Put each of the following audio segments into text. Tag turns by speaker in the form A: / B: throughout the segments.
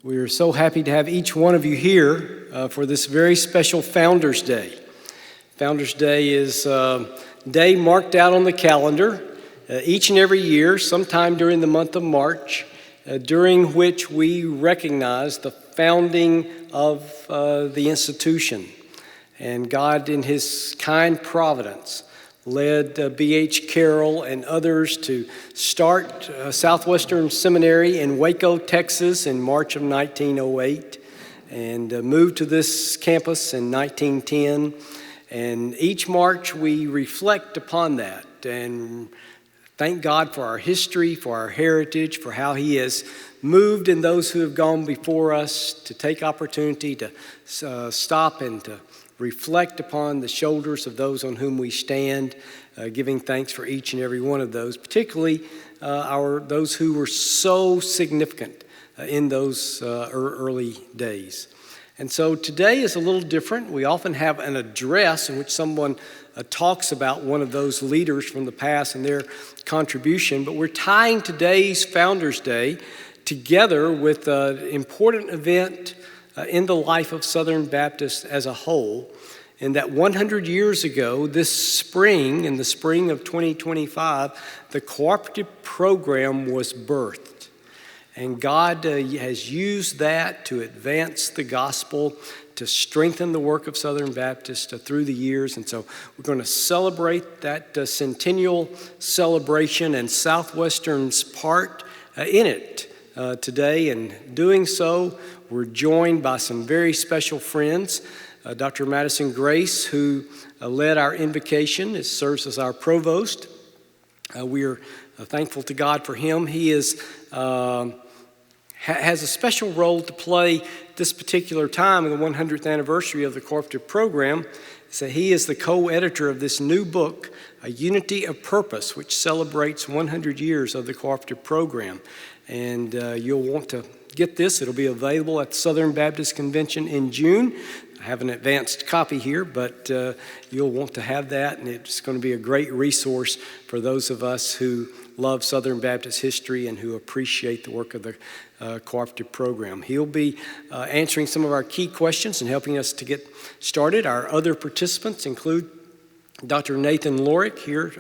A: We are so happy to have each one of you here for this very special Founders Day. Founders Day is a day marked out on the calendar each and every year, sometime during the month of March, during which we recognize the founding of the institution. And God, in His kind providence, led B.H. Carroll and others to start Southwestern Seminary in Waco, Texas in March of 1908 and moved to this campus in 1910. And each March we reflect upon that and thank God for our history, for our heritage, for how He has moved in those who have gone before us to take opportunity to stop and to reflect upon the shoulders of those on whom we stand, giving thanks for each and every one of those, particularly those who were so significant in those early days. And so today is a little different. We often have an address in which someone talks about one of those leaders from the past and their contribution, but we're tying today's Founders Day together with an important event in the life of Southern Baptists as a whole, and that 100 years ago, this spring, in the spring of 2025, the cooperative program was birthed. And God has used that to advance the gospel, to strengthen the work of Southern Baptists through the years. And so we're going to celebrate that centennial celebration and Southwestern's part in it today. And doing so, we're joined by some very special friends. Dr. Madison Grace, who led our invocation, serves as our provost. We are thankful to God for him. He has a special role to play this particular time in the 100th anniversary of the cooperative program. So he is the co-editor of this new book, A Unity of Purpose, which celebrates 100 years of the cooperative program. And you'll want to get this. It'll be available at the Southern Baptist Convention in June. I have an advanced copy here, but you'll want to have that, and it's going to be a great resource for those of us who love Southern Baptist history and who appreciate the work of the cooperative program. He'll be answering some of our key questions and helping us to get started. Our other participants include Dr. Nathan Lorick here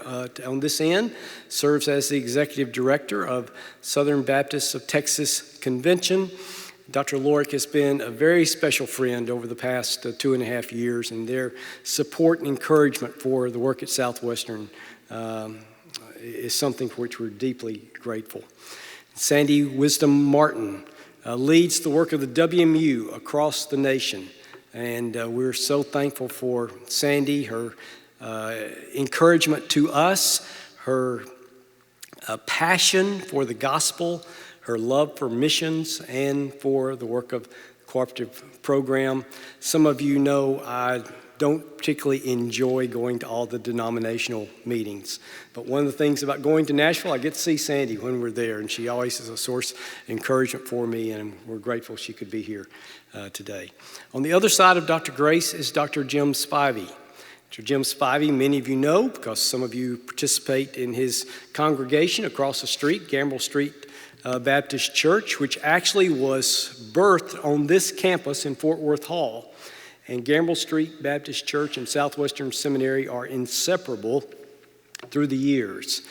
A: on this end, serves as the Executive Director of Southern Baptists of Texas Convention. Dr. Lorick has been a very special friend over the past 2.5 years, and their support and encouragement for the work at Southwestern is something for which we're deeply grateful. Sandy Wisdom Martin leads the work of the WMU across the nation, and we're so thankful for Sandy, her encouragement to us, her passion for the gospel, her love for missions and for the work of the cooperative program. Some of you know I don't particularly enjoy going to all the denominational meetings. But one of the things about going to Nashville, I get to see Sandy when we're there, and she always is a source of encouragement for me, and we're grateful she could be here today. On the other side of Dr. Grace is Dr. Jim Spivey. Dr. Jim Spivey, many of you know because some of you participate in his congregation across the street, Gambrel Street Baptist Church, which actually was birthed on this campus in Fort Worth Hall. And Gambrel Street Baptist Church and Southwestern Seminary are inseparable through the years.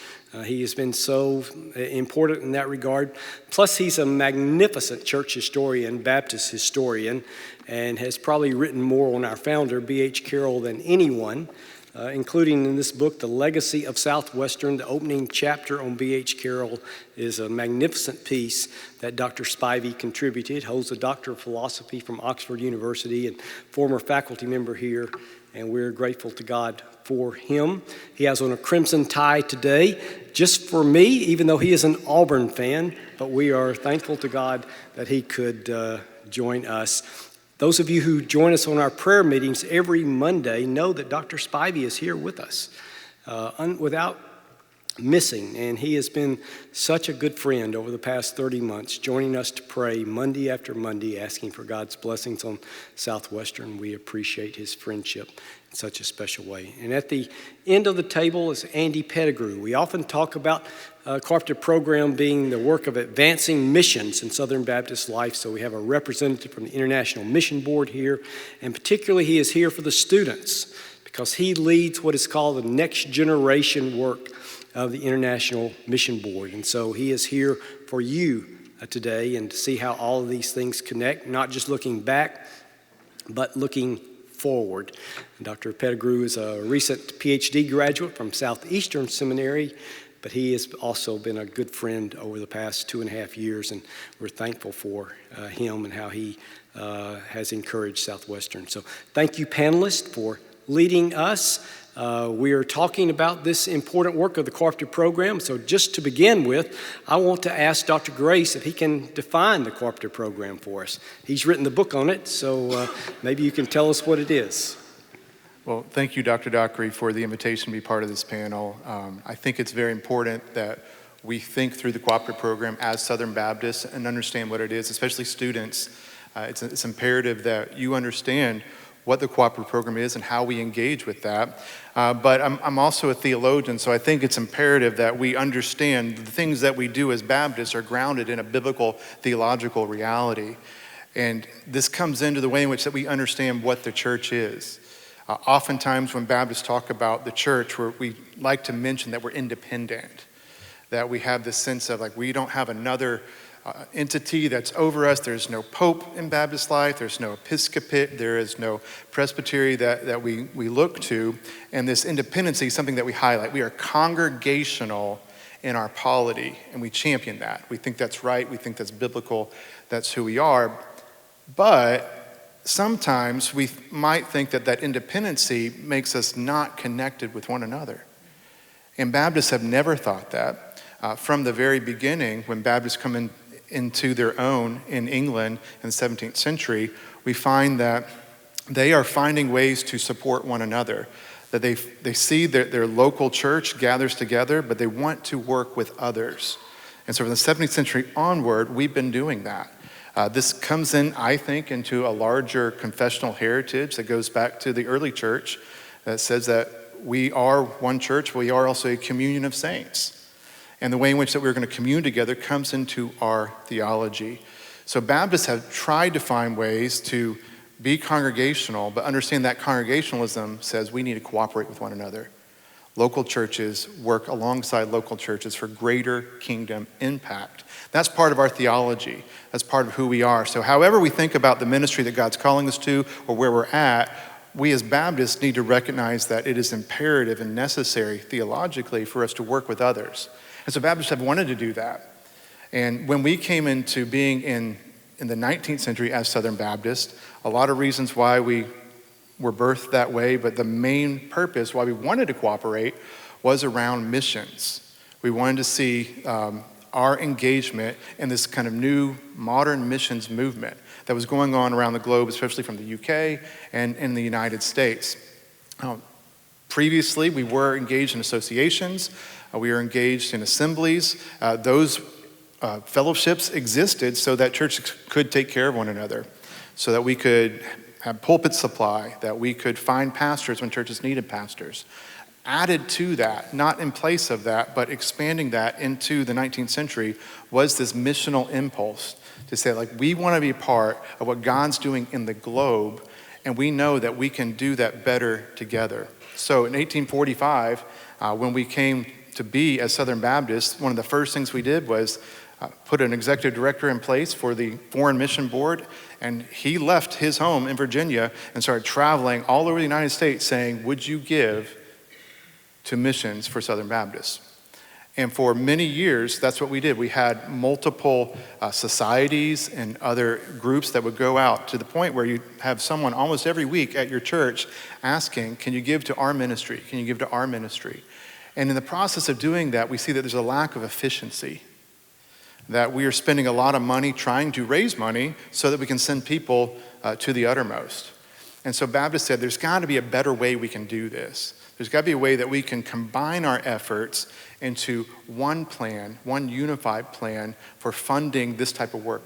A: He has been so important in that regard. Plus, he's a magnificent church historian, Baptist historian, and has probably written more on our founder, B.H. Carroll, than anyone, including in this book, The Legacy of Southwestern. The opening chapter on B.H. Carroll is a magnificent piece that Dr. Spivey contributed. Holds a Doctor of Philosophy from Oxford University and former faculty member here, and we're grateful to God for him. He has on a crimson tie today, just for me, even though he is an Auburn fan, but we are thankful to God that he could join us. Those of you who join us on our prayer meetings every Monday know that Dr. Spivey is here with us. Without missing, and he has been such a good friend over the past 30 months, joining us to pray Monday after Monday, asking for God's blessings on Southwestern. We appreciate his friendship in such a special way. And at the end of the table is Andy Pettigrew. We often talk about cooperative program being the work of advancing missions in Southern Baptist life, so we have a representative from the International Mission Board here, and particularly he is here for the students because he leads what is called the next generation work of the International Mission Board. And so he is here for you today and to see how all of these things connect, not just looking back, but looking forward. And Dr. Pettigrew is a recent PhD graduate from Southeastern Seminary, but he has also been a good friend over the past 2.5 years, and we're thankful for him and how he has encouraged Southwestern. So thank you, panelists, for leading us. We are talking about this important work of the cooperative program. So just to begin with, I want to ask Dr. Grace if he can define the cooperative program for us. He's written the book on it, so maybe you can tell us what it is.
B: Well, thank you, Dr. Dockery, for the invitation to be part of this panel. I think it's very important that we think through the cooperative program as Southern Baptists and understand what it is, especially students. It's imperative that you understand what the cooperative program is and how we engage with that. But I'm also a theologian, so I think it's imperative that we understand the things that we do as Baptists are grounded in a biblical theological reality. And this comes into the way in which that we understand what the church is. Oftentimes when Baptists talk about the church, we like to mention that we're independent, that we have this sense of like we don't have another entity that's over us. There's no pope in Baptist life. There's no episcopate. There is no presbytery that we look to. And this independency is something that we highlight. We are congregational in our polity, and we champion that. We think that's right. We think that's biblical. That's who we are. But sometimes we might think that independency makes us not connected with one another. And Baptists have never thought that. From the very beginning, when Baptists come into their own in England in the 17th century, we find that they are finding ways to support one another, that they see that their local church gathers together, but they want to work with others. And so from the 17th century onward, we've been doing that. This comes in, I think, into a larger confessional heritage that goes back to the early church that says that we are one church, we are also a communion of saints. And the way in which that we're going to commune together comes into our theology. So Baptists have tried to find ways to be congregational, but understand that congregationalism says we need to cooperate with one another. Local churches work alongside local churches for greater kingdom impact. That's part of our theology. That's part of who we are. So however we think about the ministry that God's calling us to or where we're at, we as Baptists need to recognize that it is imperative and necessary theologically for us to work with others. And so Baptists have wanted to do that. And when we came into being in the 19th century as Southern Baptists, a lot of reasons why we were birthed that way, but the main purpose why we wanted to cooperate was around missions. We wanted to see our engagement in this kind of new modern missions movement that was going on around the globe, especially from the UK and in the United States. Previously, we were engaged in associations. We were engaged in assemblies. Those fellowships existed so that churches could take care of one another, so that we could have pulpit supply, that we could find pastors when churches needed pastors. Added to that, not in place of that, but expanding that into the 19th century was this missional impulse to say, like, we want to be part of what God's doing in the globe, and we know that we can do that better together. So in 1845, when we came to be as Southern Baptists, one of the first things we did was put an executive director in place for the Foreign Mission Board, and he left his home in Virginia and started traveling all over the United States saying, would you give to missions for Southern Baptists? And for many years, that's what we did. We had multiple societies and other groups that would go out to the point where you have someone almost every week at your church asking, can you give to our ministry? Can you give to our ministry? And in the process of doing that, we see that there's a lack of efficiency, that we are spending a lot of money trying to raise money so that we can send people to the uttermost. And so Baptists said, there's got to be a better way we can do this. There's got to be a way that we can combine our efforts into one plan, one unified plan for funding this type of work.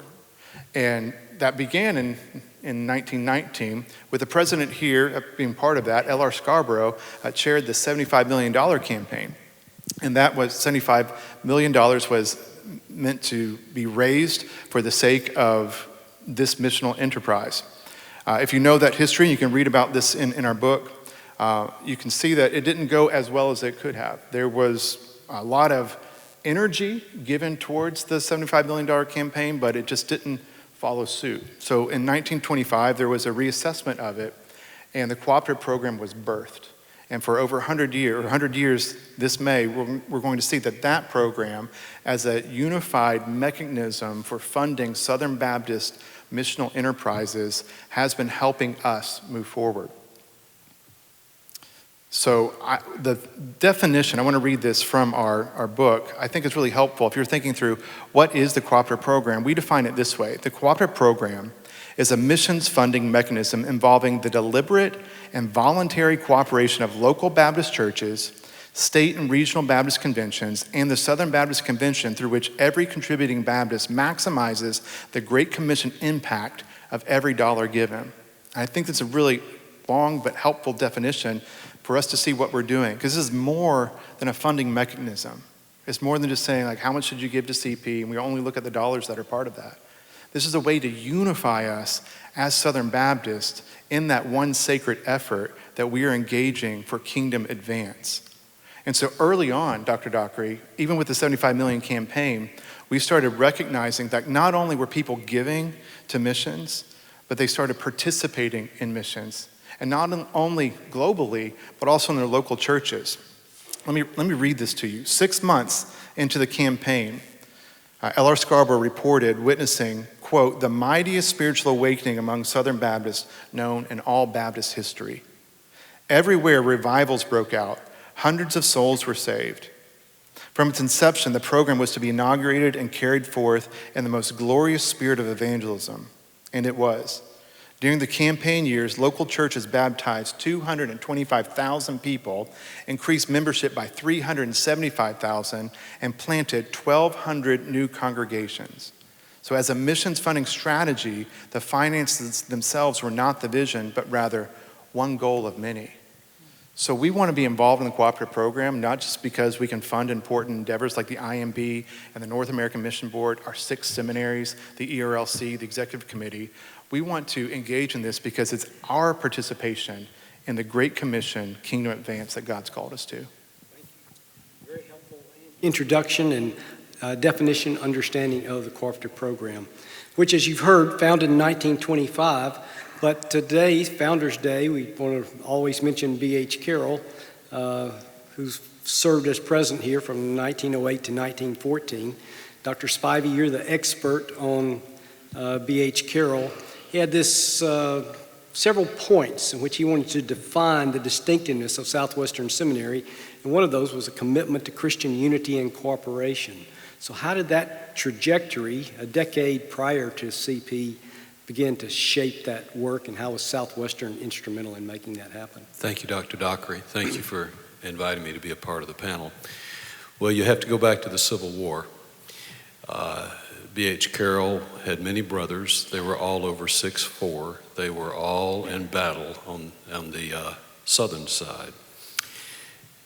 B: And that began in 1919 with the president here being part of that. L.R. Scarborough chaired the $75 million campaign. And that was $75 million was meant to be raised for the sake of this missional enterprise. If you know that history, you can read about this in our book, you can see that it didn't go as well as it could have. There was a lot of energy given towards the $75 million campaign, but it just didn't follow suit. So in 1925, there was a reassessment of it, and the cooperative program was birthed. And for over 100 years this May, we're going to see that program as a unified mechanism for funding Southern Baptist missional enterprises has been helping us move forward. So the definition, I want to read this from our book. I think it's really helpful if you're thinking through what is the cooperative program. We define it this way. The cooperative program is a missions funding mechanism involving the deliberate and voluntary cooperation of local Baptist churches, state and regional Baptist conventions, and the Southern Baptist Convention, through which every contributing Baptist maximizes the Great Commission impact of every dollar given. I think that's a really long but helpful definition for us to see what we're doing, because this is more than a funding mechanism. It's more than just saying, like, how much should you give to CP, and we only look at the dollars that are part of that. This is a way to unify us as Southern Baptists in that one sacred effort that we are engaging for kingdom advance. And so early on, Dr. Dockery, even with the 75 million campaign, we started recognizing that not only were people giving to missions, but they started participating in missions. And not only globally, but also in their local churches. Let me read this to you. 6 months into the campaign, L.R. Scarborough reported witnessing, quote, the mightiest spiritual awakening among Southern Baptists known in all Baptist history. Everywhere revivals broke out. Hundreds of souls were saved. From its inception, the program was to be inaugurated and carried forth in the most glorious spirit of evangelism. And it was. During the campaign years, local churches baptized 225,000 people, increased membership by 375,000, and planted 1,200 new congregations. So as a missions funding strategy, the finances themselves were not the vision, but rather one goal of many. So we want to be involved in the cooperative program, not just because we can fund important endeavors like the IMB and the North American Mission Board, our 6 seminaries, the ERLC, the Executive Committee. We want to engage in this because it's our participation in the Great Commission kingdom advance that God's called us to.
A: Very helpful introduction and definition, understanding of the cooperative program, which, as you've heard, founded in 1925. But today's Founders Day, we want to always mention B.H. Carroll, who's served as president here from 1908 to 1914. Dr. Spivey, you're the expert on B.H. Carroll. He had this several points in which he wanted to define the distinctiveness of Southwestern Seminary, and one of those was a commitment to Christian unity and cooperation. So how did that trajectory, a decade prior to CP, begin to shape that work, and how was Southwestern instrumental in making that happen?
C: Thank you, Dr. Dockery. Thank you for inviting me to be a part of the panel. Well, you have to go back to the Civil War. B.H. Carroll had many brothers. They were all over 6'4". They were all in battle on the southern side.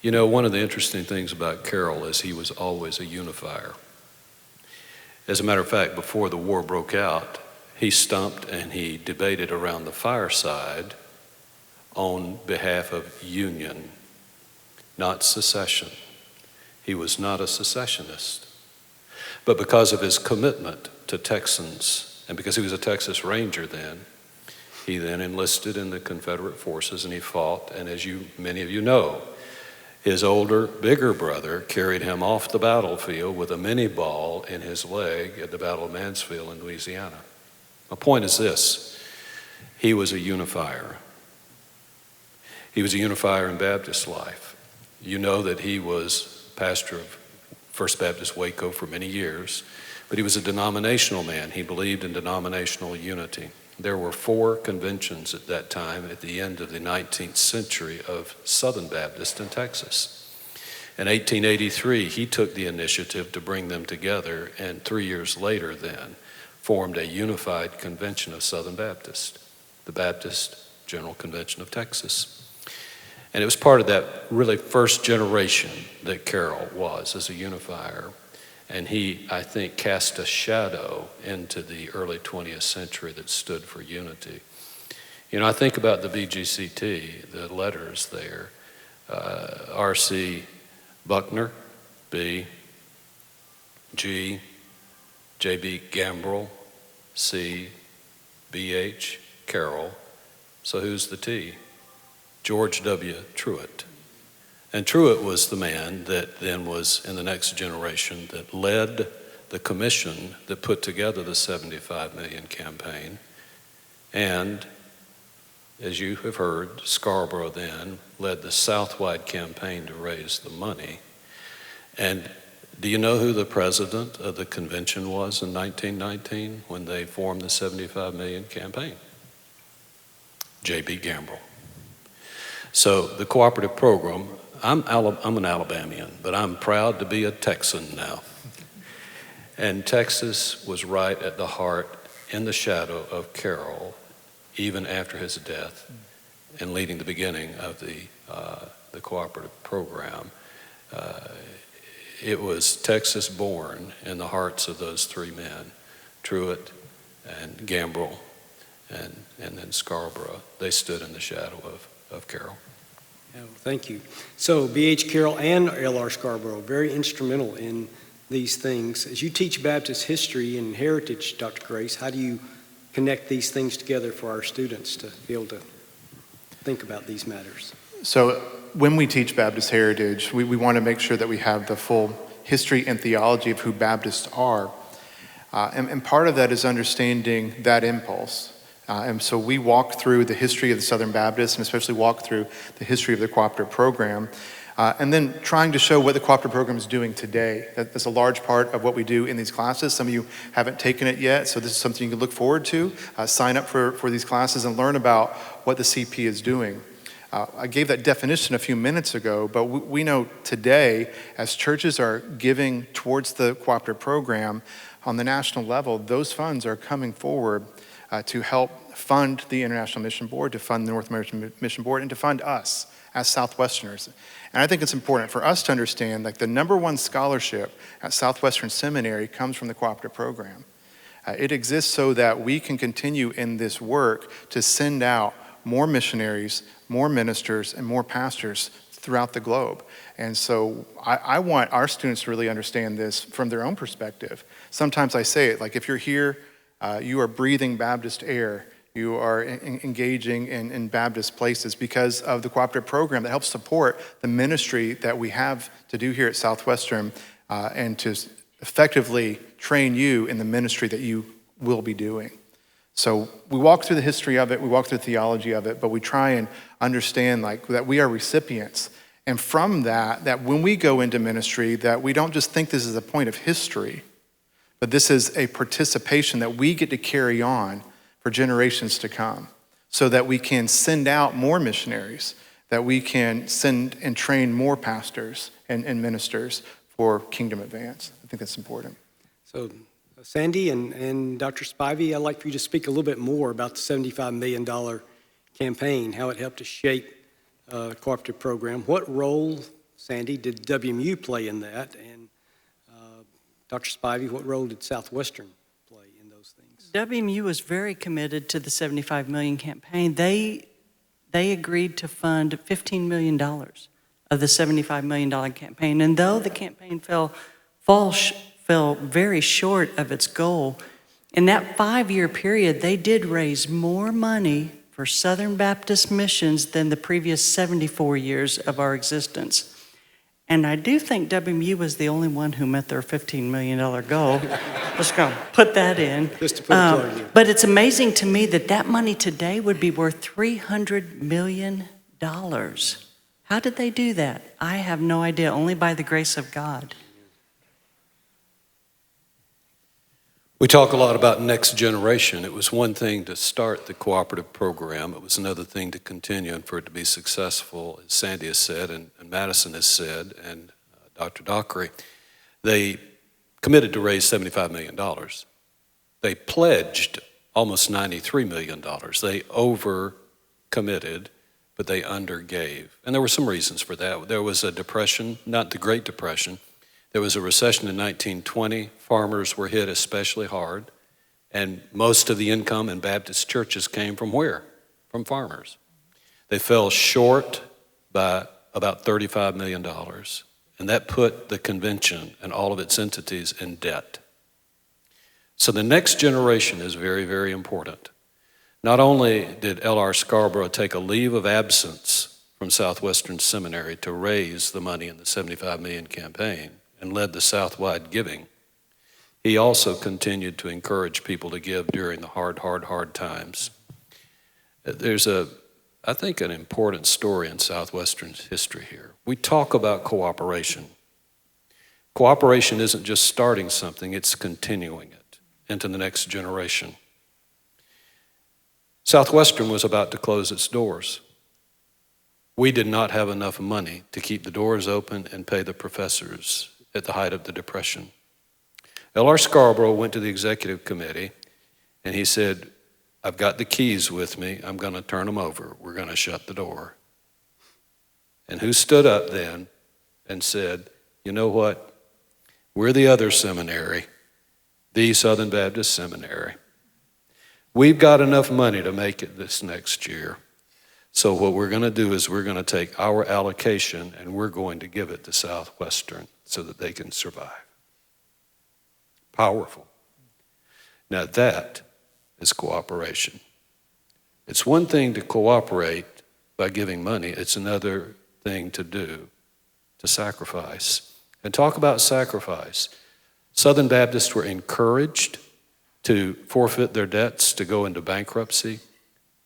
C: You know, one of the interesting things about Carroll is he was always a unifier. As a matter of fact, before the war broke out, he stumped and he debated around the fireside on behalf of union, not secession. He was not a secessionist. But because of his commitment to Texans, and because he was a Texas Ranger then, he then enlisted in the Confederate forces and he fought. And as many of you know, his older, bigger brother carried him off the battlefield with a mini ball in his leg at the Battle of Mansfield in Louisiana. My point is this: he was a unifier. He was a unifier in Baptist life. You know that he was pastor of First Baptist Waco for many years, but he was a denominational man. He believed in denominational unity. There were 4 conventions at that time at the end of the 19th century of Southern Baptists in Texas. In 1883, he took the initiative to bring them together, and 3 years later then formed a unified convention of Southern Baptists, the Baptist General Convention of Texas. And it was part of that really first generation that Carroll was as a unifier. And he, I think, cast a shadow into the early 20th century that stood for unity. You know, I think about the BGCT, the letters there, R.C. Buckner, B, G, J.B. Gambrell, C, B.H. Carroll. So who's the T? George W. Truett. And Truett was the man that then was in the next generation that led the commission that put together the 75 million campaign. And as you have heard, Scarborough then led the Southwide campaign to raise the money. And do you know who the president of the convention was in 1919 when they formed the 75 million campaign? J.B. Gambrell. So the cooperative program, I'm an Alabamian, but I'm proud to be a Texan now. And Texas was right at the heart, in the shadow of Carroll, even after his death, and leading the beginning of the cooperative program. It was Texas born in the hearts of those 3 men, Truett and Gambrell and then Scarborough. They stood in the shadow of Carroll.
A: Yeah, thank you. So B.H. Carroll and L.R. Scarborough, very instrumental in these things. As you teach Baptist history and heritage, Dr. Grace, how do you connect these things together for our students to be able to think about these matters?
B: So when we teach Baptist heritage, we want to make sure that we have the full history and theology of who Baptists are. And part of that is understanding that impulse. And so we walk through the history of the Southern Baptists, and especially walk through the history of the cooperative program, and then trying to show what the cooperative program is doing today. That's a large part of what we do in these classes. Some of you haven't taken it yet, so this is something you can look forward to. Sign up for these classes and learn about what the CP is doing. I gave that definition a few minutes ago, but we know today, as churches are giving towards the cooperative program on the national level, those funds are coming forward to help fund the International Mission Board, to fund the North American Mission Board, and to fund us as Southwesterners. And I think it's important for us to understand, like, the #1 scholarship at Southwestern Seminary comes from the cooperative program. It exists so that we can continue in this work to send out more missionaries, more ministers, and more pastors throughout the globe. And so I want our students to really understand this from their own perspective. Sometimes I say it, like, if you're here, you are breathing Baptist air. You are engaging in Baptist places because of the cooperative program that helps support the ministry that we have to do here at Southwestern, and to effectively train you in the ministry that you will be doing. So we walk through the history of it, we walk through the theology of it, but we try and understand, like, that we are recipients. And from that when we go into ministry, that we don't just think this is a point of history, but this is a participation that we get to carry on for generations to come, so that we can send out more missionaries, that we can send and train more pastors and ministers for kingdom advance. I think that's important.
A: So Sandy and Dr. Spivey, I'd like for you to speak a little bit more about the $75 million campaign, how it helped to shape the cooperative program. What role, Sandy, did WMU play in that? And Dr. Spivey, what role did Southwestern play in those things?
D: WMU was very committed to the 75 million campaign. They agreed to fund $15 million of the $75 million campaign. And though the campaign fell very short of its goal, in that 5-year period, they did raise more money for Southern Baptist missions than the previous 74 years of our existence. And I do think WMU was the only one who met their $15 million goal. Just gonna put that in.
A: Just to put it clear.
D: But it's amazing to me that that money today would be worth $300 million. How did they do that? I have no idea, only by the grace of God.
C: We talk a lot about next generation. It was one thing to start the cooperative program. It was another thing to continue and for it to be successful, as Sandy has said and Madison has said, and Dr. Dockery. They committed to raise $75 million. They pledged almost $93 million. They over-committed, but they undergave. And there were some reasons for that. There was a depression, not the Great Depression. There was a recession in 1920. Farmers were hit especially hard. And most of the income in Baptist churches came from where? From farmers. They fell short by about $35 million. And that put the convention and all of its entities in debt. So the next generation is very, very important. Not only did L.R. Scarborough take a leave of absence from Southwestern Seminary to raise the money in the $75 million campaign and led the Southwide giving, he also continued to encourage people to give during the hard times. There's I think, an important story in Southwestern's history here. We talk about cooperation. Cooperation isn't just starting something, it's continuing it into the next generation. Southwestern was about to close its doors. We did not have enough money to keep the doors open and pay the professors at the height of the Depression. L.R. Scarborough went to the executive committee and he said, I've got the keys with me. I'm going to turn them over. We're going to shut the door. And who stood up then and said, you know what? We're the other seminary, the Southern Baptist Seminary. We've got enough money to make it this next year. So what we're going to do is we're going to take our allocation and we're going to give it to Southwestern so that they can survive. Powerful. Now that is cooperation. It's one thing to cooperate by giving money. It's another thing to do, to sacrifice. And talk about sacrifice. Southern Baptists were encouraged to forfeit their debts, to go into bankruptcy,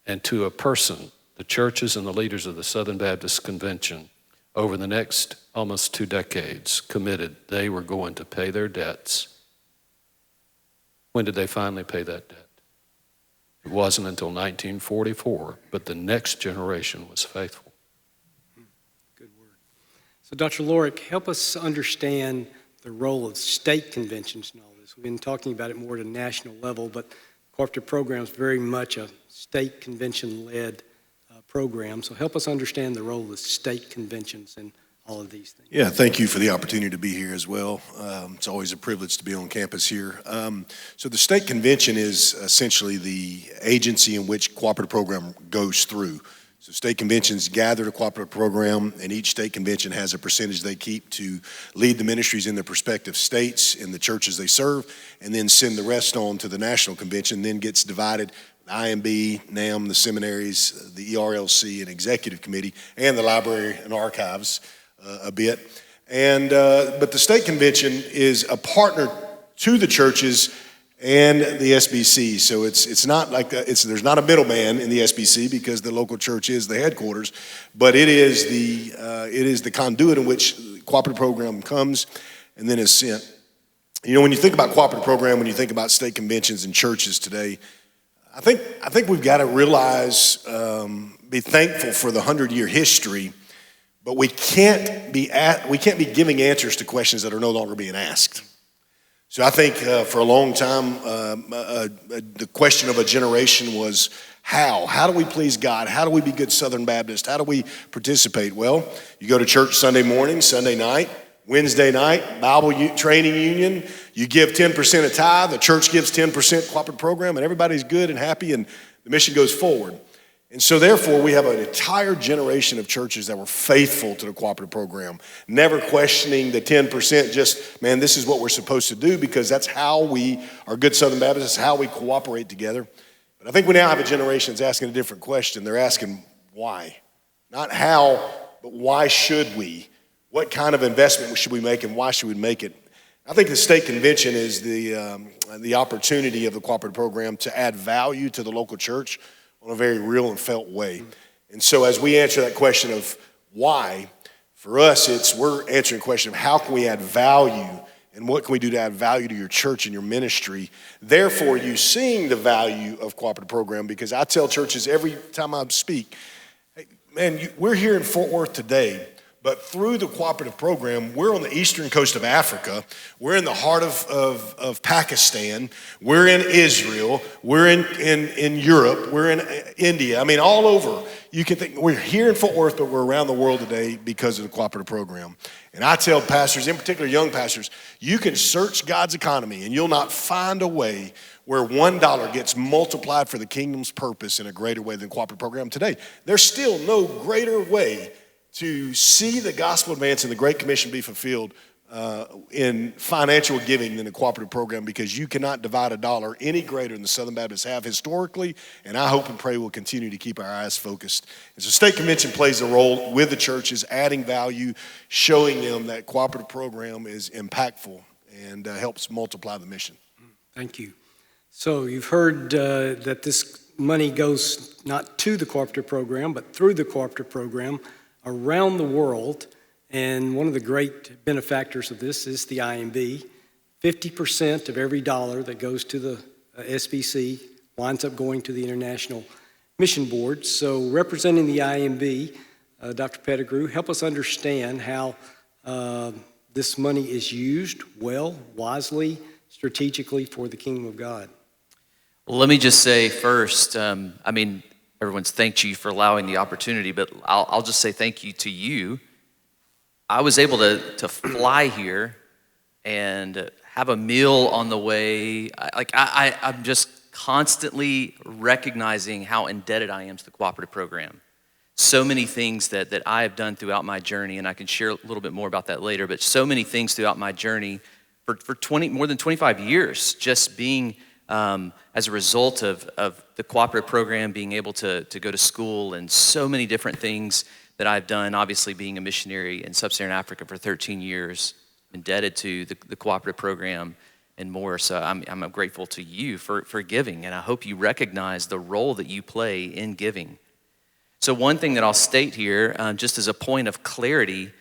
C: and to a person, the churches and the leaders of the Southern Baptist Convention, over the next almost 2 decades, committed they were going to pay their debts. When did they finally pay that debt? It wasn't until 1944, but the next generation was faithful.
A: Good word. So Dr. Lorick, help us understand the role of state conventions in all this. We've been talking about it more at a national level, but the cooperative program is very much a state convention-led program. So help us understand the role of the state conventions in all of these things.
E: Yeah, thank you for the opportunity to be here as well. It's always a privilege to be on campus here. So the state convention is essentially the agency in which cooperative program goes through. So state conventions gather the cooperative program, and each state convention has a percentage they keep to lead the ministries in their respective states, in the churches they serve, and then send the rest on to the national convention, then gets divided. IMB, NAM, the seminaries, the ERLC, and executive committee, and the library and archives a bit. And but the state convention is a partner to the churches and the SBC. So it's not like there's not a middleman in the SBC because the local church is the headquarters, but it is the conduit in which the cooperative program comes and then is sent. You know, when you think about cooperative program, when you think about state conventions and churches today, I think we've got to realize, be thankful for the 100-year history, but we can't be giving answers to questions that are no longer being asked. So I think for a long time, the question of a generation was how? How do we please God? How do we be good Southern Baptists? How do we participate? Well, you go to church Sunday morning, Sunday night, Wednesday night, Bible training union, you give 10% of tithe, the church gives 10% cooperative program, and everybody's good and happy, and the mission goes forward. And so therefore, we have an entire generation of churches that were faithful to the cooperative program, never questioning the 10%, just, man, this is what we're supposed to do because that's how we are good Southern Baptists, that's how we cooperate together. But I think we now have a generation that's asking a different question. They're asking why. Not how, but why should we? What kind of investment should we make and why should we make it? I think the state convention is the opportunity of the cooperative program to add value to the local church on a very real and felt way. And so as we answer that question of why, for us we're answering the question of how can we add value And what can we do to add value to your church and your ministry? Therefore, you seeing the value of cooperative program, because I tell churches every time I speak, hey, man, we're here in Fort Worth today, but through the cooperative program, we're on the eastern coast of Africa. We're in the heart of Pakistan. We're in Israel. We're in Europe. We're in India. I mean, all over. You can think we're here in Fort Worth, but we're around the world today because of the cooperative program. And I tell pastors, in particular young pastors, you can search God's economy and you'll not find a way where $1 gets multiplied for the kingdom's purpose in a greater way than cooperative program today. There's still no greater way to see the gospel advance and the Great Commission be fulfilled in financial giving than a cooperative program, because you cannot divide a dollar any greater than the Southern Baptists have historically, and I hope and pray we'll continue to keep our eyes focused. And so State Convention plays a role with the churches, adding value, showing them that cooperative program is impactful and helps multiply the mission.
A: Thank you. So you've heard that this money goes not to the cooperative program, but through the cooperative program around the world, and one of the great benefactors of this is the IMB. 50% of every dollar that goes to the SBC winds up going to the International Mission Board. So representing the IMB, Dr. Pettigrew, help us understand how this money is used well, wisely, strategically for the kingdom of God.
F: Well, let me just say first, everyone's thanked you for allowing the opportunity, but I'll just say thank you to you. I was able to fly here and have a meal on the way. I'm just constantly recognizing how indebted I am to the cooperative program. So many things that I have done throughout my journey, and I can share a little bit more about that later, but so many things throughout my journey for more than 25 years, just being as a result of the cooperative program, being able to go to school, and so many different things that I've done, obviously being a missionary in sub-Saharan Africa for 13 years, indebted to the cooperative program and more. So I'm grateful to you for giving, and I hope you recognize the role that you play in giving. So one thing that I'll state here, just as a point of clarity,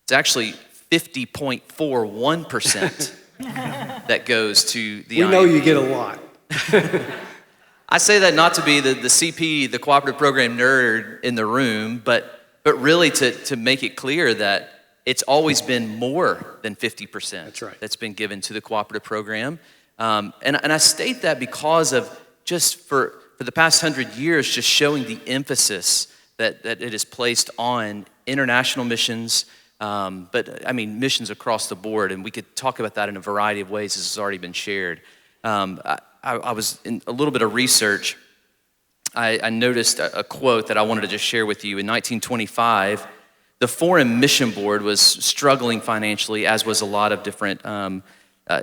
F: it's actually 50.41% that goes to the
A: We know
F: IMB.
A: you get a lot.
F: I say that not to be the CP, the cooperative program nerd in the room, but really to make it clear that it's always been more than 50%.
A: That's right.
F: That's been given to the cooperative program. And I state that because of just for the past 100 years, just showing the emphasis that it is placed on international missions, missions across the board. And we could talk about that in a variety of ways, as has already been shared. I was in a little bit of research. I noticed a quote that I wanted to just share with you. In 1925, the Foreign Mission Board was struggling financially, as was a lot of different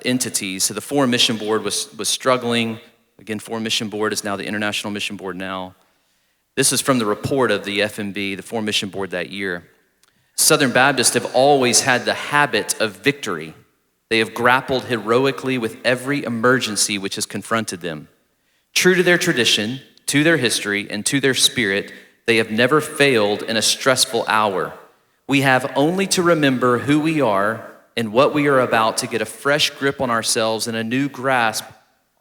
F: entities. So the Foreign Mission Board was struggling. Again, Foreign Mission Board is now the International Mission Board now. This is from the report of the FMB, the Foreign Mission Board that year. Southern Baptists have always had the habit of victory. They have grappled heroically with every emergency which has confronted them. True to their tradition, to their history, and to their spirit, they have never failed in a stressful hour. We have only to remember who we are and what we are about to get a fresh grip on ourselves and a new grasp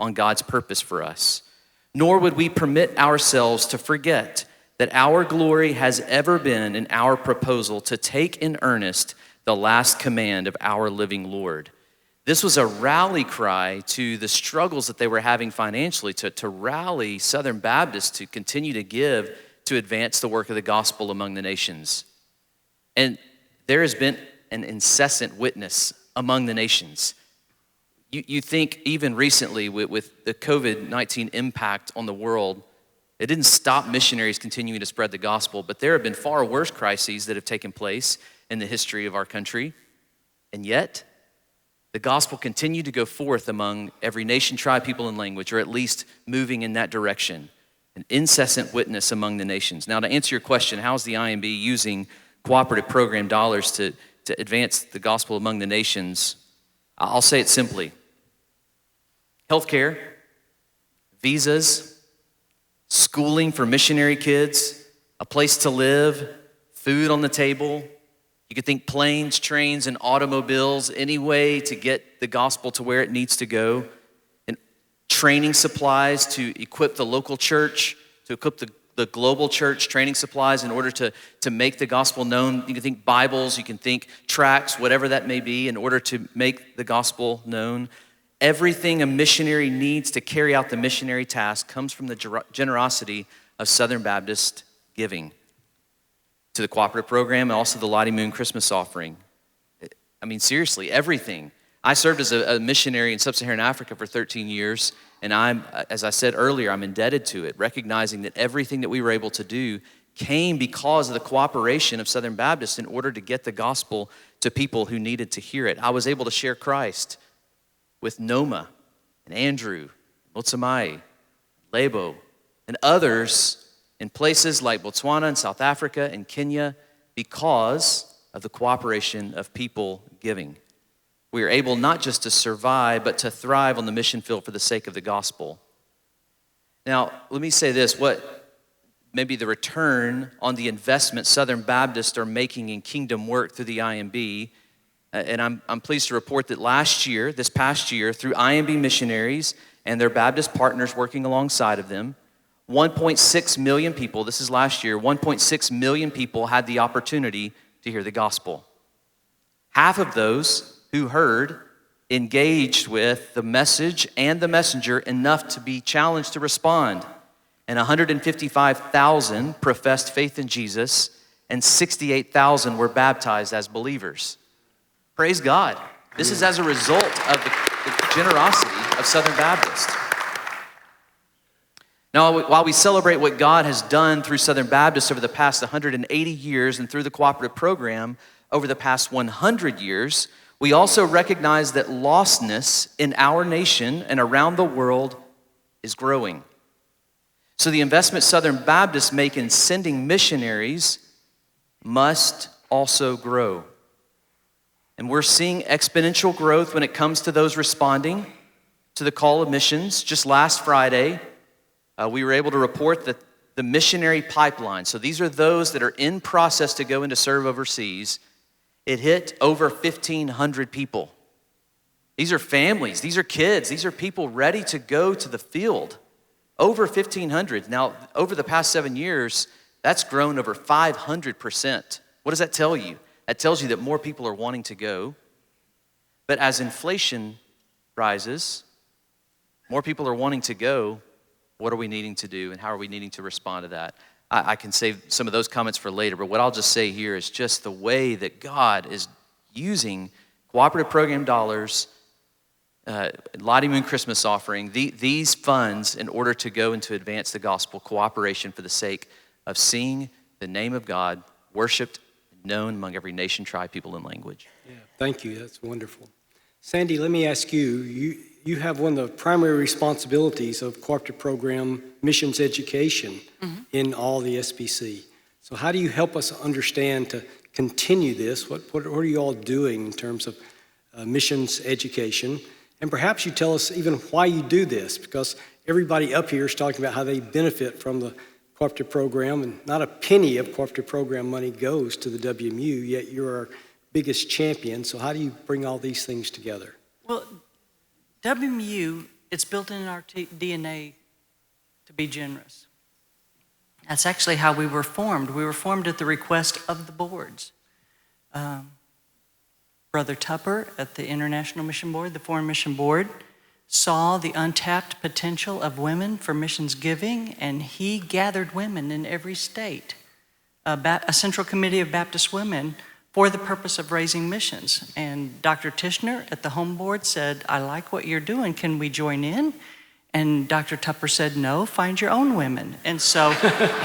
F: on God's purpose for us. Nor would we permit ourselves to forget that our glory has ever been in our proposal to take in earnest the last command of our living Lord. This was a rally cry to the struggles that they were having financially, to rally Southern Baptists to continue to give to advance the work of the gospel among the nations. And there has been an incessant witness among the nations. You think even recently with the COVID-19 impact on the world, it didn't stop missionaries continuing to spread the gospel, but there have been far worse crises that have taken place in the history of our country. And yet, the gospel continued to go forth among every nation, tribe, people, and language, or at least moving in that direction. An incessant witness among the nations. Now, to answer your question, how is the IMB using cooperative program dollars to advance the gospel among the nations? I'll say it simply. Healthcare, visas, schooling for missionary kids, a place to live, food on the table. You could think planes, trains, and automobiles, any way to get the gospel to where it needs to go. And training supplies to equip the local church, to equip the global church, training supplies in order to make the gospel known. You can think Bibles, you can think tracts, whatever that may be, in order to make the gospel known. Everything a missionary needs to carry out the missionary task comes from the generosity of Southern Baptist giving to the cooperative program and also the Lottie Moon Christmas offering. I mean, seriously, everything. I served as a missionary in Sub-Saharan Africa for 13 years, and as I said earlier, I'm indebted to it, recognizing that everything that we were able to do came because of the cooperation of Southern Baptists in order to get the gospel to people who needed to hear it. I was able to share Christ with Noma and Andrew, Motsamai, Lebo, and others in places like Botswana and South Africa and Kenya because of the cooperation of people giving. We are able not just to survive, but to thrive on the mission field for the sake of the gospel. Now, let me say this, what maybe the return on the investment Southern Baptists are making in kingdom work through the IMB, and I'm pleased to report that this past year, through IMB missionaries and their Baptist partners working alongside of them, 1.6 million people, this is last year, 1.6 million people had the opportunity to hear the gospel. Half of those who heard engaged with the message and the messenger enough to be challenged to respond. And 155,000 professed faith in Jesus, and 68,000 were baptized as believers. Praise God. This is as a result of the generosity of Southern Baptist. Now, while we celebrate what God has done through Southern Baptist over the past 180 years and through the cooperative program over the past 100 years, we also recognize that lostness in our nation and around the world is growing. So the investment Southern Baptists make in sending missionaries must also grow. And we're seeing exponential growth when it comes to those responding to the call of missions. Just last Friday, we were able to report that the missionary pipeline, so these are those that are in process to go into serve overseas, it hit over 1,500 people. These are families, these are kids, these are people ready to go to the field. Over 1,500. Now, over the past 7 years, that's grown over 500%. What does that tell you? That tells you that more people are wanting to go. But as inflation rises, more people are wanting to go. What are we needing to do, and how are we needing to respond to that? I can save some of those comments for later, but what I'll just say here is just the way that God is using cooperative program dollars, Lottie Moon Christmas offering, these funds in order to go and to advance the gospel, cooperation for the sake of seeing the name of God worshiped and known among every nation, tribe, people, and language.
A: Yeah, thank you. That's wonderful. Sandy, let me ask you, you have one of the primary responsibilities of cooperative program missions education in all the SBC. So how do you help us understand to continue this? What are you all doing in terms of missions education? And perhaps you tell us even why you do this, because everybody up here is talking about how they benefit from the cooperative program, and not a penny of cooperative program money goes to the WMU, yet you're our biggest champion. So how do you bring all these things together?
D: Well, WMU, it's built in our DNA to be generous. That's actually how we were formed. We were formed at the request of the boards. Brother Tupper at the International Mission Board, the Foreign Mission Board, saw the untapped potential of women for missions giving, and he gathered women in every state, a Central Committee of Baptist Women, for the purpose of raising missions. And Dr. Tishner at the home board said, I like what you're doing, can we join in? And Dr. Tupper said, no, find your own women. And so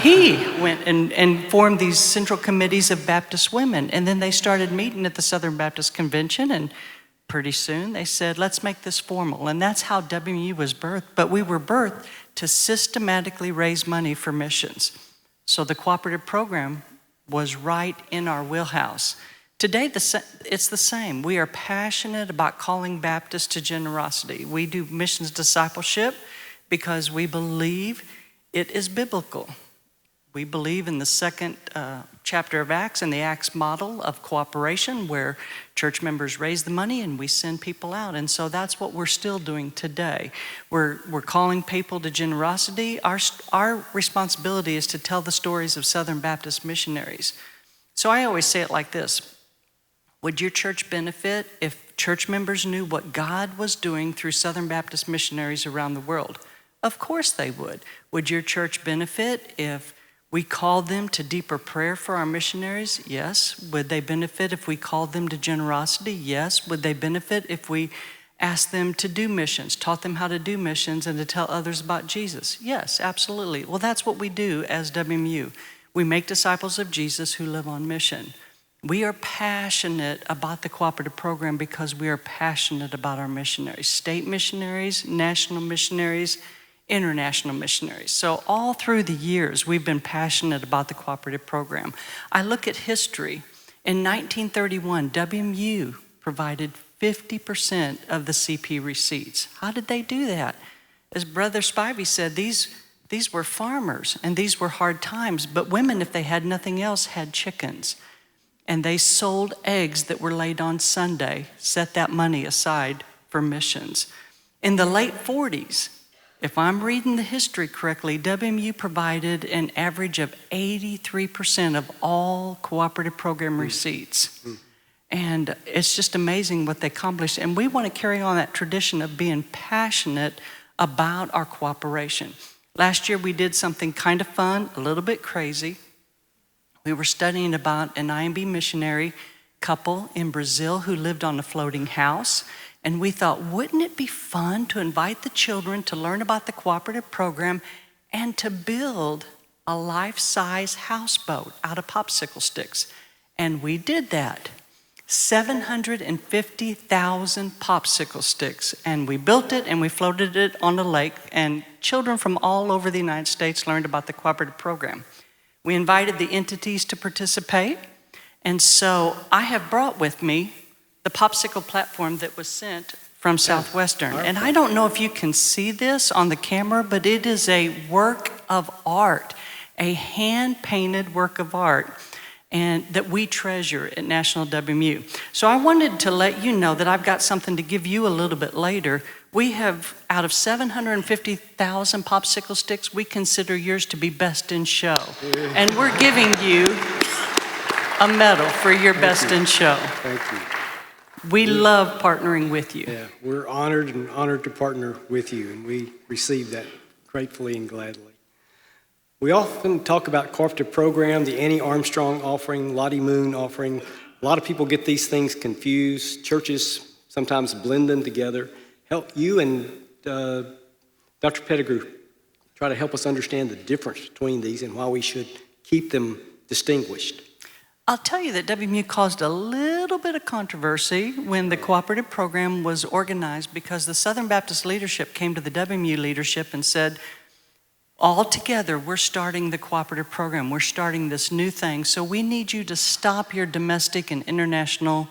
D: he went and formed these central committees of Baptist women. And then they started meeting at the Southern Baptist Convention, and pretty soon they said, let's make this formal. And that's how WMU was birthed. But we were birthed to systematically raise money for missions. So the cooperative program was right in our wheelhouse. Today, it's the same. We are passionate about calling Baptists to generosity. We do missions discipleship because we believe it is biblical. We believe in the second chapter of Acts and the Acts model of cooperation where church members raise the money and we send people out. And so that's what we're still doing today. We're calling people to generosity. Our responsibility is to tell the stories of Southern Baptist missionaries. So I always say it like this. Would your church benefit if church members knew what God was doing through Southern Baptist missionaries around the world? Of course they would. Would your church benefit if we called them to deeper prayer for our missionaries? Yes. Would they benefit if we called them to generosity? Yes. Would they benefit if we asked them to do missions, taught them how to do missions and to tell others about Jesus? Yes, absolutely. Well, that's what we do as WMU. We make disciples of Jesus who live on mission. We are passionate about the cooperative program because we are passionate about our missionaries, state missionaries, national missionaries, international missionaries. So all through the years, we've been passionate about the cooperative program. I look at history. In 1931, WMU provided 50% of the CP receipts. How did they do that? As Brother Spivey said, these were farmers and these were hard times, but women, if they had nothing else, had chickens. And they sold eggs that were laid on Sunday, set that money aside for missions. In the late 40s, if I'm reading the history correctly, WMU provided an average of 83% of all cooperative program receipts. And it's just amazing what they accomplished. And we want to carry on that tradition of being passionate about our cooperation. Last year we did something kind of fun, a little bit crazy. We were studying about an IMB missionary couple in Brazil who lived on a floating house. And we thought, wouldn't it be fun to invite the children to learn about the cooperative program and to build a life-size houseboat out of popsicle sticks? And we did that. 750,000 popsicle sticks. And we built it and we floated it on the lake. And children from all over the United States learned about the cooperative program. We invited the entities to participate. And so I have brought with me the popsicle platform that was sent from Southwestern. And I don't know if you can see this on the camera, but it is a work of art, a hand-painted work of art, and that we treasure at National WMU. So I wanted to let you know that I've got something to give you a little bit later. We have, out of 750,000 popsicle sticks, we consider yours to be best in show. And we're giving you a medal for your best in show.
A: Thank you.
D: We love partnering with you.
A: Yeah, we're honored to partner with you, and we receive that gratefully and gladly. We often talk about cooperative program, the Annie Armstrong offering, Lottie Moon offering. A lot of people get these things confused. Churches sometimes blend them together. Help you and Dr. Pettigrew try to help us understand the difference between these and why we should keep them distinguished.
D: I'll tell you that WMU caused a little bit of controversy when the cooperative program was organized because the Southern Baptist leadership came to the WMU leadership and said, all together, we're starting the cooperative program. We're starting this new thing. So we need you to stop your domestic and international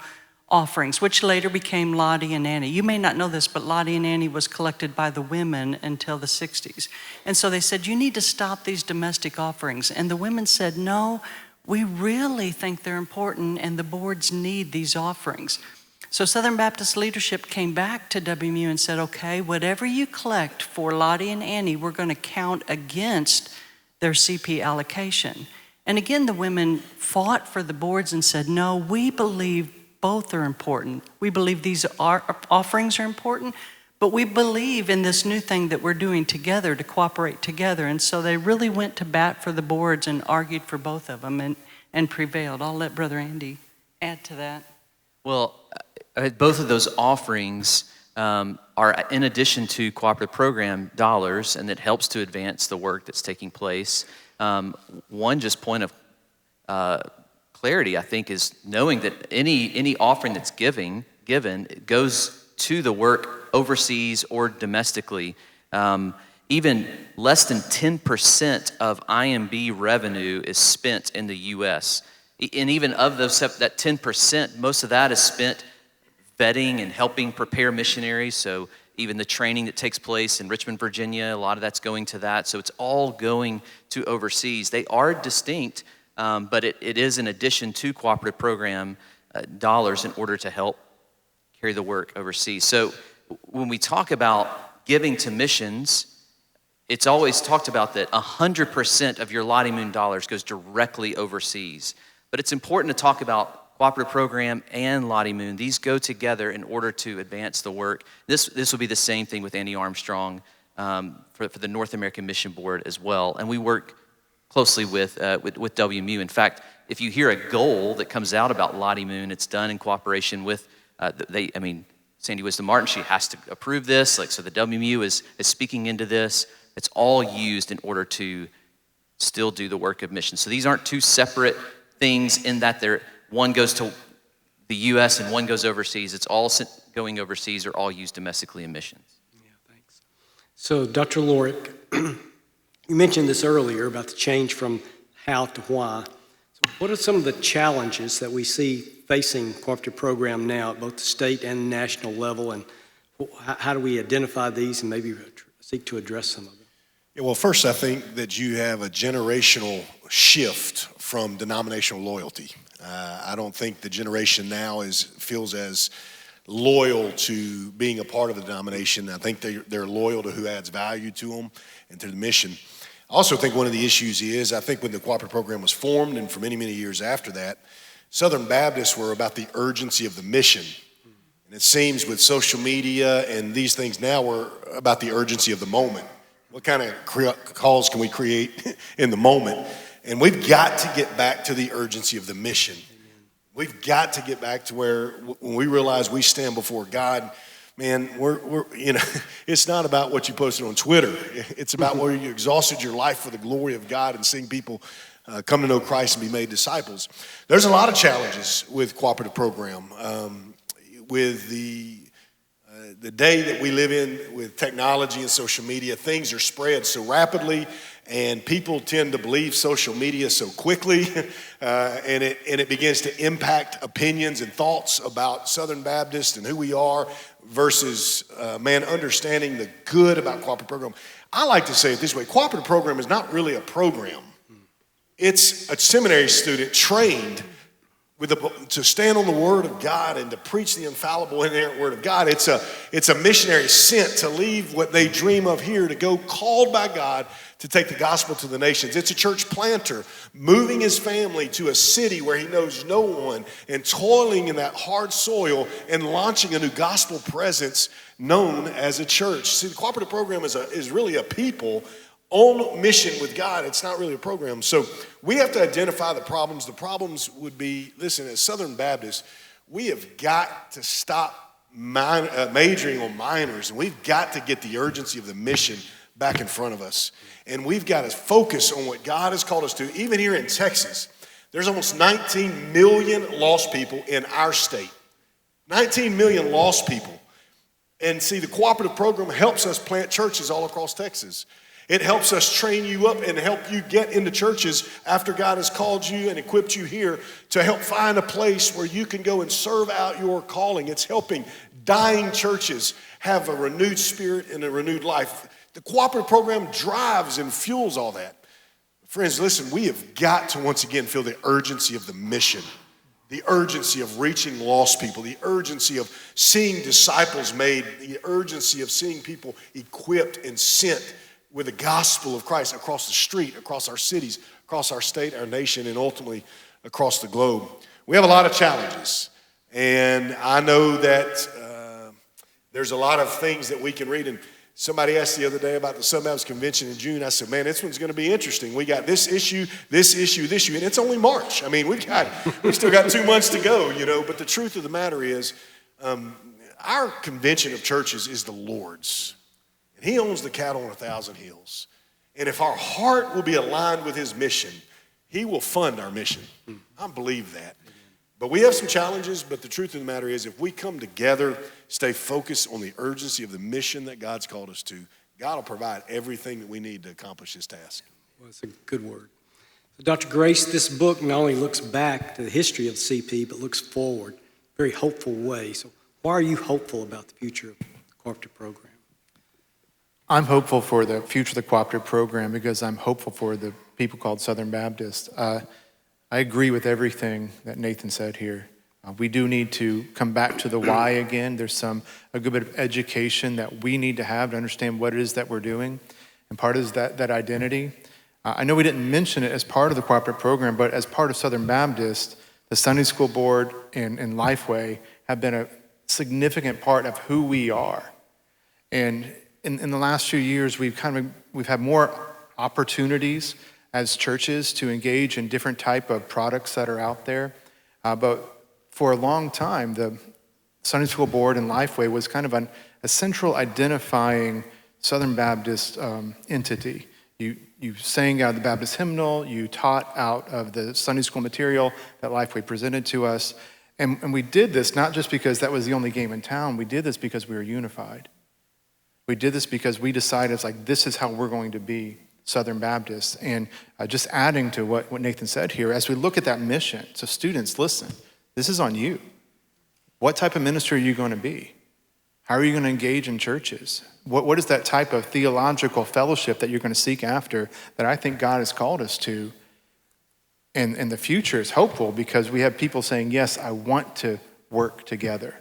D: offerings, which later became Lottie and Annie. You may not know this, but Lottie and Annie was collected by the women until the 60s. And so they said, you need to stop these domestic offerings. And the women said, no, we really think they're important and the boards need these offerings. So Southern Baptist leadership came back to WMU and said, okay, whatever you collect for Lottie and Annie, we're going to count against their CP allocation. And again, the women fought for the boards and said, no, we believe both are important. We believe these offerings are important, but we believe in this new thing that we're doing together to cooperate together. And so they really went to bat for the boards and argued for both of them and prevailed. I'll let Brother Andy add to that.
F: Well, both of those offerings are in addition to cooperative program dollars, and it helps to advance the work that's taking place. One just point of clarity, I think, is knowing that any offering that's given goes to the work overseas or domestically. Even less than 10% of IMB revenue is spent in the U.S. And even of those, that 10%, most of that is spent vetting and helping prepare missionaries. So even the training that takes place in Richmond, Virginia, a lot of that's going to that. So it's all going to overseas. They are distinct, but it is in addition to cooperative program dollars in order to help carry the work overseas. So when we talk about giving to missions, it's always talked about that 100% of your Lottie Moon dollars goes directly overseas. But it's important to talk about cooperative program and Lottie Moon. These go together in order to advance the work. This will be the same thing with Andy Armstrong for the North American Mission Board as well. And we work closely with WMU. In fact, if you hear a goal that comes out about Lottie Moon, it's done in cooperation with Sandy Wisdom Martin. She has to approve this. So the WMU is speaking into this. It's all used in order to still do the work of mission. So these aren't two separate things in that one goes to the U.S. and one goes overseas. It's all going overseas or all used domestically in missions.
A: Yeah, thanks. So, Dr. Lorick, you mentioned this earlier about the change from how to why. So what are some of the challenges that we see facing cooperative program now at both the state and national level, and how do we identify these and maybe seek to address some of them?
E: Yeah, well, first, I think that you have a generational shift from denominational loyalty. I don't think the generation now feels as loyal to being a part of the denomination. I think they're loyal to who adds value to them and to the mission. I also think one of the issues is, I think when the cooperative program was formed and for many, many years after that, Southern Baptists were about the urgency of the mission. And it seems with social media and these things now, we're about the urgency of the moment. What kind of calls can we create in the moment? And we've got to get back to the urgency of the mission. We've got to get back to where when we realize we stand before God, man, we're it's not about what you posted on Twitter. It's about where you exhausted your life for the glory of God and seeing people come to know Christ and be made disciples. There's a lot of challenges with cooperative program. With the day that we live in with technology and social media, things are spread so rapidly, and people tend to believe social media so quickly, and it begins to impact opinions and thoughts about Southern Baptist and who we are versus, understanding the good about cooperative program. I like to say it this way: cooperative program is not really a program. It's a seminary student trained to stand on the Word of God and to preach the infallible, inerrant Word of God. It's a missionary sent to leave what they dream of here, to go called by God to take the gospel to the nations. It's a church planter moving his family to a city where he knows no one and toiling in that hard soil and launching a new gospel presence known as a church. See, the cooperative program is really a people on mission with God. It's not really a program. So we have to identify the problems. The problems would be, listen, as Southern Baptists, we have got to stop majoring on minors, and we've got to get the urgency of the mission back in front of us. And we've got to focus on what God has called us to. Even here in Texas, there's almost 19 million lost people in our state. 19 million lost people. And see, the cooperative program helps us plant churches all across Texas. It helps us train you up and help you get into churches after God has called you and equipped you here to help find a place where you can go and serve out your calling. It's helping dying churches have a renewed spirit and a renewed life. The cooperative program drives and fuels all that. Friends, listen, we have got to once again feel the urgency of the mission, the urgency of reaching lost people, the urgency of seeing disciples made, the urgency of seeing people equipped and sent with the gospel of Christ across the street, across our cities, across our state, our nation, and ultimately across the globe. We have a lot of challenges, and I know that there's a lot of things that we can read. And somebody asked the other day about the Southern Baptist Convention in June. I said, man, this one's going to be interesting. We got this issue, and it's only March. I mean, we've still got 2 months to go, But the truth of the matter is, our convention of churches is the Lord's. And he owns the cattle on 1,000 hills. And if our heart will be aligned with his mission, he will fund our mission. I believe that. But we have some challenges, but the truth of the matter is, if we come together, stay focused on the urgency of the mission that God's called us to, God will provide everything that we need to accomplish his task.
A: Well, that's a good word. So, Dr. Grace, this book not only looks back to the history of CP, but looks forward in a very hopeful way. So why are you hopeful about the future of cooperative cooperative program?
B: I'm hopeful for the future of the cooperative program because I'm hopeful for the people called Southern Baptist. I agree with everything that Nathan said here. We do need to come back to the why again. There's a good bit of education that we need to have to understand what it is that we're doing. And part is that identity. I know we didn't mention it as part of the cooperative program, but as part of Southern Baptist, the Sunday School Board and Lifeway have been a significant part of who we are. And in the last few years, we've had more opportunities as churches to engage in different type of products that are out there. But for a long time, the Sunday School Board and Lifeway was kind of a central identifying Southern Baptist entity. You sang out of the Baptist hymnal, you taught out of the Sunday school material that Lifeway presented to us. And we did this not just because that was the only game in town, we did this because we were unified. We did this because we decided it's like, this is how we're going to be Southern Baptists. And just adding to what Nathan said here, as we look at that mission, so students, listen, this is on you. What type of ministry are you going to be? How are you going to engage in churches? What is that type of theological fellowship that you're going to seek after that I think God has called us to? And the future is hopeful because we have people saying, yes, I want to work together.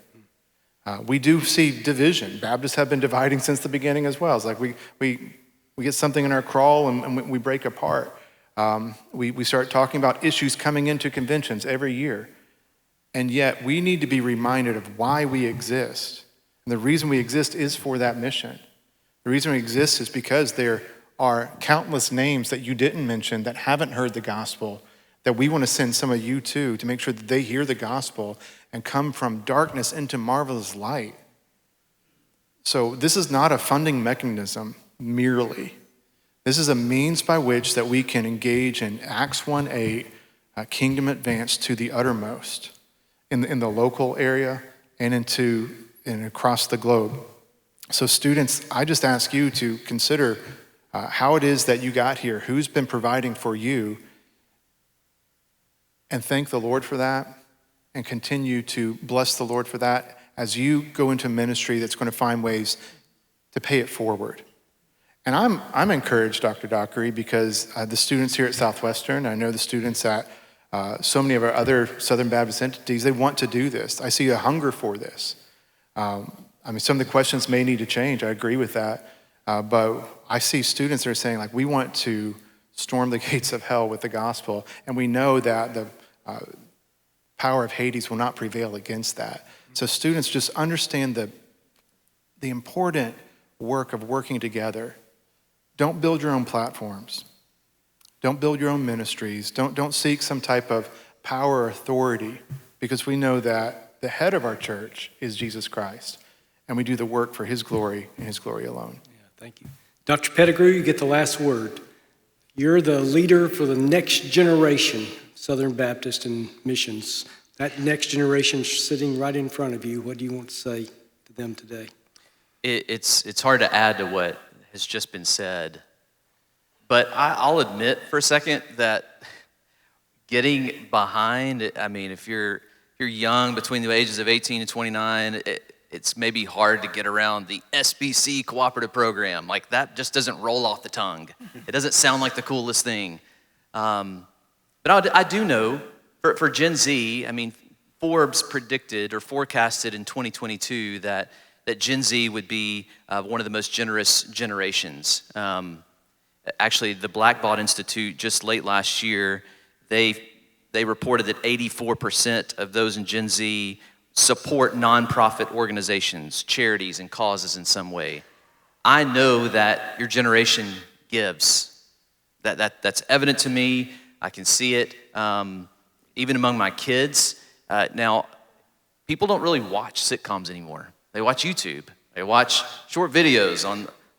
B: We do see division. Baptists have been dividing since the beginning as well. It's like we get something in our crawl and we break apart. We start talking about issues coming into conventions every year. And yet we need to be reminded of why we exist. And the reason we exist is for that mission. The reason we exist is because there are countless names that you didn't mention that haven't heard the gospel that we want to send some of you to make sure that they hear the gospel and come from darkness into marvelous light. So this is not a funding mechanism merely. This is a means by which that we can engage in Acts 1:8, kingdom advance to the uttermost in the local area and across the globe. So students, I just ask you to consider how it is that you got here, who's been providing for you, and thank the Lord for that, and continue to bless the Lord for that as you go into ministry that's going to find ways to pay it forward. And I'm encouraged, Dr. Dockery, because the students here at Southwestern, I know the students at so many of our other Southern Baptist entities, they want to do this. I see a hunger for this. Some of the questions may need to change. I agree with that. But I see students that are saying, like, we want to storm the gates of hell with the gospel. And we know that the power of Hades will not prevail against that. So students, just understand the important work of working together. Don't build your own platforms. Don't build your own ministries. Don't seek some type of power or authority, because we know that the head of our church is Jesus Christ, and we do the work for his glory and his glory alone.
A: Yeah, thank you. Dr. Pettigrew, you get the last word. You're the leader for the next generation, Southern Baptist and missions. That next generation sitting right in front of you. What do you want to say to them today?
F: It's hard to add to what has just been said, but I'll admit for a second that getting behind, if you're young, between the ages of 18 and 29, it's maybe hard to get around the SBC cooperative program. Like, that just doesn't roll off the tongue. It doesn't sound like the coolest thing. But I do know for Gen Z, Forbes predicted or forecasted in 2022 that Gen Z would be one of the most generous generations. Actually, the Blackbaud Institute just late last year, they reported that 84% of those in Gen Z support nonprofit organizations, charities, and causes in some way. I know that your generation gives. That's evident to me. I can see it, even among my kids. Now, people don't really watch sitcoms anymore. They watch YouTube. They watch short videos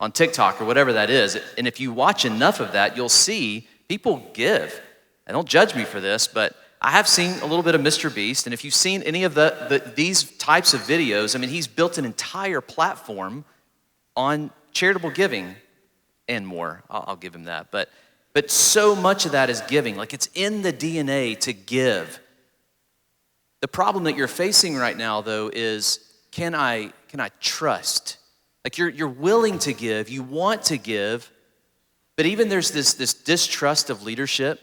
F: on TikTok or whatever that is. And if you watch enough of that, you'll see people give. And don't judge me for this, but I have seen a little bit of Mr. Beast, and if you've seen any of these types of videos, he's built an entire platform on charitable giving and more. I'll give him that. But so much of that is giving. Like, it's in the DNA to give. The problem that you're facing right now, though, is can I trust Like you're willing to give, you want to give, but even there's this distrust of leadership.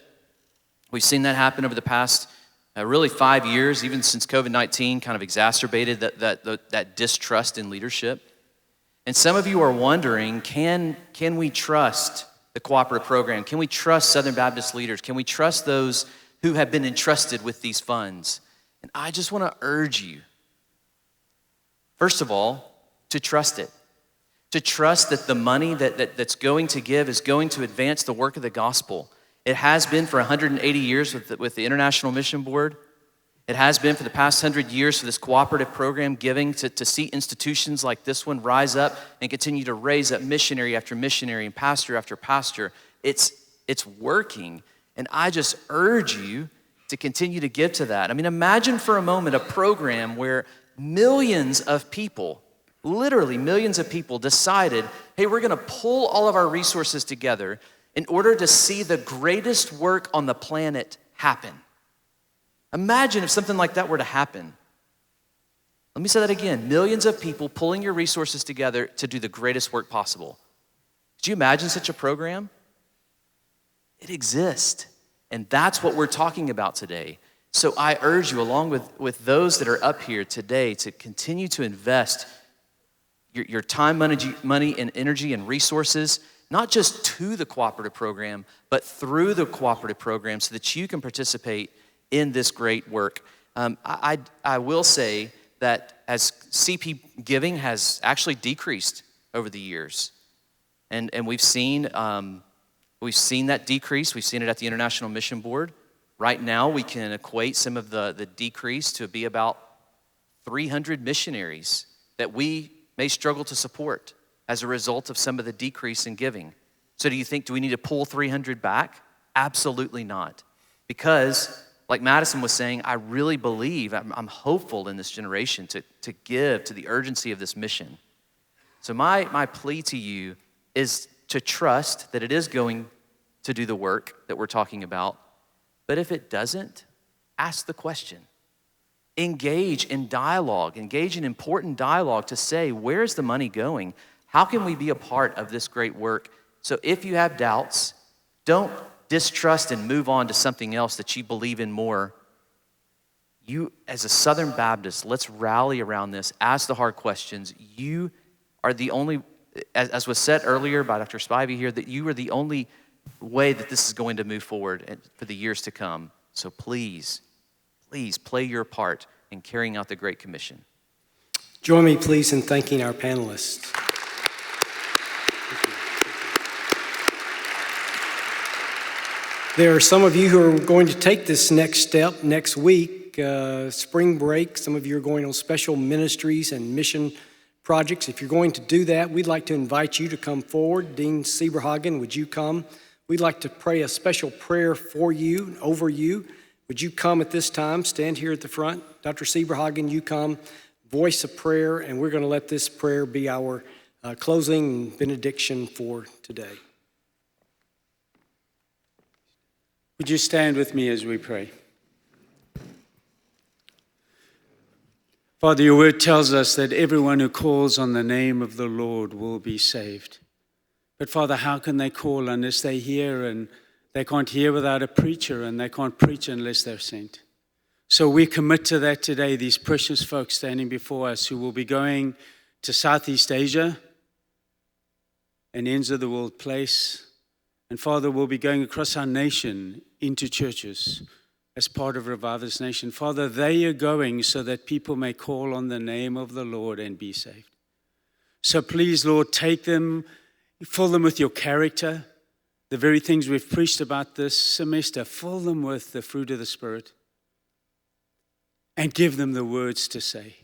F: We've seen that happen over the past really 5 years, even since COVID-19 kind of exacerbated that distrust in leadership. And some of you are wondering, can we trust the cooperative program? Can we trust Southern Baptist leaders? Can we trust those who have been entrusted with these funds? And I just want to urge you, first of all, to trust it. To trust that the money that's going to give is going to advance the work of the gospel. It has been for 180 years with the International Mission Board. It has been for the past 100 years for this cooperative program giving to see institutions like this one rise up and continue to raise up missionary after missionary and pastor after pastor. It's working, and I just urge you to continue to give to that. I mean, imagine for a moment a program where millions of people, literally millions of people, decided, hey, we're gonna pull all of our resources together in order to see the greatest work on the planet happen. Imagine if something like that were to happen. Let me say that again. Millions of people pulling your resources together to do the greatest work possible. Could you imagine such a program? It exists. And that's what we're talking about today. So I urge you, along with those that are up here today, to continue to invest your time, money, and energy and resources, not just to the cooperative program, but through the cooperative program so that you can participate in this great work. I will say that as CP giving has actually decreased over the years, and we've seen that decrease. We've seen it at the International Mission Board. Right now, we can equate some of the decrease to be about 300 missionaries that we may struggle to support as a result of some of the decrease in giving. So do we need to pull 300 back? Absolutely not. Because, like Madison was saying, I really believe, I'm hopeful in this generation to give to the urgency of this mission. So my plea to you is to trust that it is going to do the work that we're talking about. But if it doesn't, ask the question. Engage in dialogue, engage in important dialogue to say, where's the money going? How can we be a part of this great work? So if you have doubts, don't distrust and move on to something else that you believe in more. You, as a Southern Baptist, let's rally around this, ask the hard questions. You are the only, as was said earlier by Dr. Spivey here, that you are the only way that this is going to move forward for the years to come. So please play your part in carrying out the Great Commission.
A: Join me, please, in thanking our panelists. There are some of you who are going to take this next step next week, spring break. Some of you are going on special ministries and mission projects. If you're going to do that, we'd like to invite you to come forward. Dean Sieberhagen, would you come? We'd like to pray a special prayer for you, over you. Would you come at this time? Stand here at the front. Dr. Sieberhagen, you come. Voice a prayer, and we're going to let this prayer be our closing benediction for today.
G: Would you stand with me as we pray? Father, your word tells us that everyone who calls on the name of the Lord will be saved. But Father, how can they call unless they hear, and they can't hear without a preacher, and they can't preach unless they're sent? So we commit to that today, these precious folks standing before us who will be going to Southeast Asia, an ends of the world place. And Father, we'll be going across our nation into churches as part of Revive This Nation. Father, they are going so that people may call on the name of the Lord and be saved. So please, Lord, take them, fill them with your character, the very things we've preached about this semester. Fill them with the fruit of the Spirit and give them the words to say.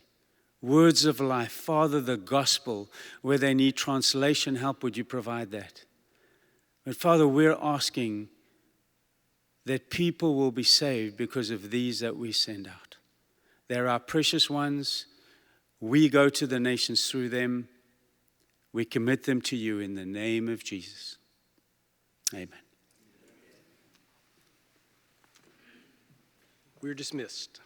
G: Words of life. Father, the gospel, where they need translation help, would you provide that? But Father, we're asking that people will be saved because of these that we send out. They're our precious ones. We go to the nations through them. We commit them to you in the name of Jesus. Amen.
A: We're dismissed.